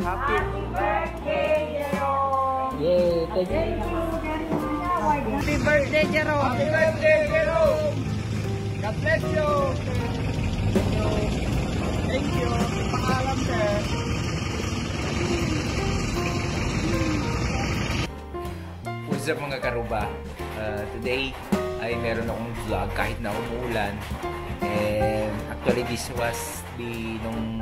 Happy birthday, Jerome! Yay! Thank you. Happy birthday, Jerome! Happy birthday, Jerome! God bless you! Thank you. Paalam, sir. What's up mga karuba? Today ay meron akong vlog kahit na umuulan. And actually this was nung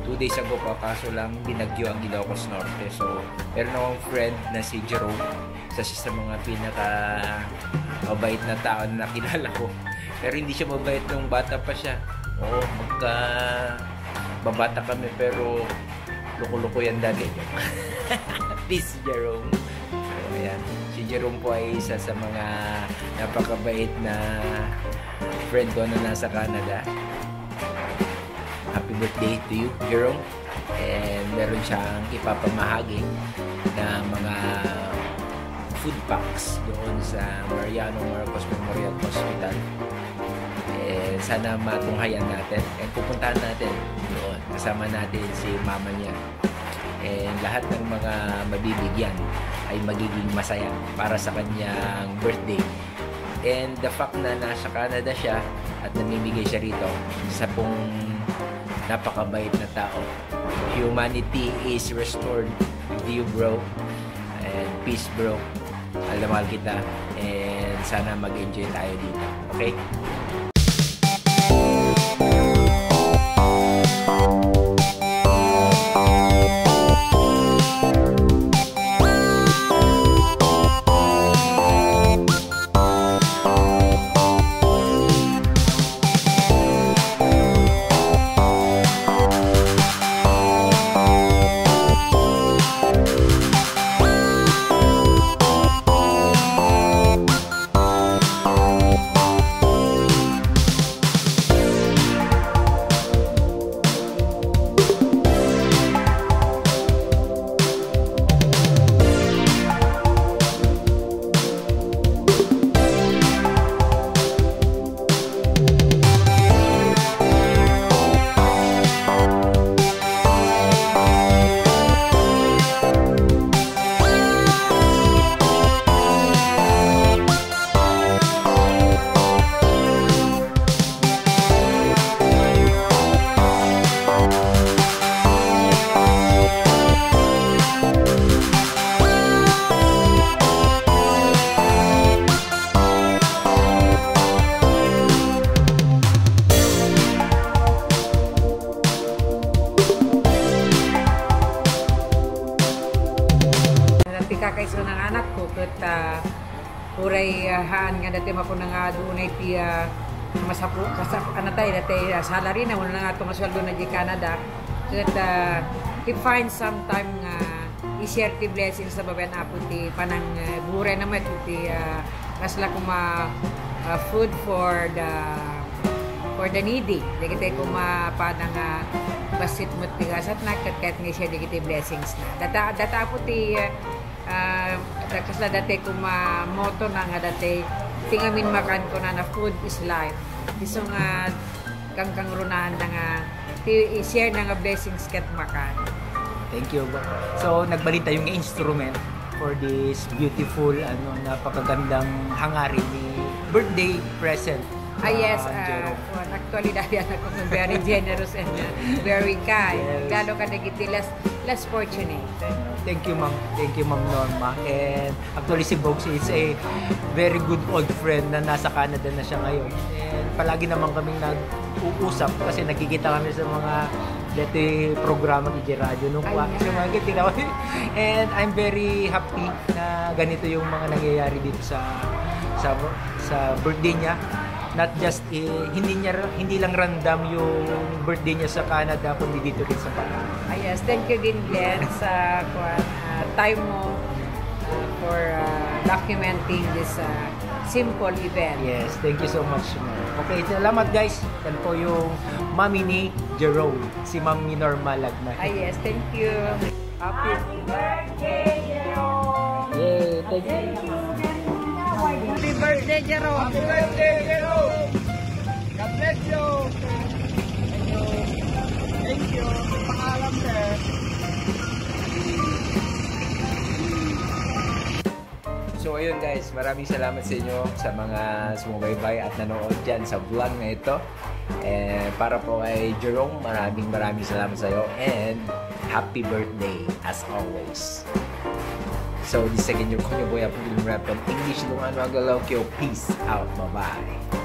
2 days ago pa, kaso lang binagyo ang Ilocos Norte. So meron akong friend na si Jerome, isa siya sa mga pinaka mabait na tao na nakilala ko. Pero hindi siya mabait nung bata pa siya. Oo, babata kami pero loko-loko yan dati. This Jerome. So, ayan. Si Jerome po ay isa sa mga napakabait na friend ko na nasa Canada. Happy birthday to you, Jerome. And meron siyang ipapamahagi na mga food packs doon sa Mariano Marcos Memorial Hospital. Sana matunghayan natin and pupuntahan natin doon. Kasama natin si mama niya. And lahat ng mga mabibigyan ay magiging masaya para sa kanyang birthday. And the fact na nasa Canada siya at namimigay siya rito, isa pong napakabait na tao. Humanity is restored with you, bro. And peace, bro. Mahal kita. And sana mag-enjoy tayo dito. Okay? Kakaiso ng anak ko ket uray haan nga dati mako nga dunay ti masapu anatay dati salary na wala nga tong sweldo na di Canada ket he find some time nga i-share ti blessings sa babayan apo ti panang buray na met ti kasla kuma food for the needy dagiti kuma panang basit mo ti gasat na ket nga siya dagiti blessings na data apo ti kasla dati kung moto na nga dati tingamin makan ko na food is life iso nga kang runahan na nga i-share na nga blessings ket makan. Thank you. So nagbalita yung instrument for this beautiful napakagandang hangarin ni birthday present. Yes, actually dahil ako very generous and very kind. Yes. Lalo ka nagiti less fortunate. Thank you, ma'am. Thank you, Ma'am Norma. And actually si Bogs is a very good old friend na nasa Canada na siya ngayon. And palagi naman kaming nag-uusap kasi nakikita kami sa mga dati programa ni Radio nung and I'm very happy na ganito yung mga nangyayari dito sa birthday niya. Not just hindi lang random yung birthday niya sa Canada kundi dito rin sa Canada. Yes, thank you din Glenn sa time mo for documenting this simple event. Yes, thank you so much. Okay, salamat guys. Yan po yung mami ni Jerome, si Mami Norma Lagna. Yes, thank you. Happy birthday, Jerome! Yay, thank you. Happy birthday, Jerome! Happy birthday, Jerome! God bless you! Thank you. Paalam, sir. So ayun guys, maraming salamat sa inyo sa mga sumubaybay at nanood dyan sa vlog na ito. And para po kay Jerome, maraming salamat sa iyo and happy birthday as always. So this again, your Konyo Boy, English Lungan Magalokyo. Peace out. Bye-bye.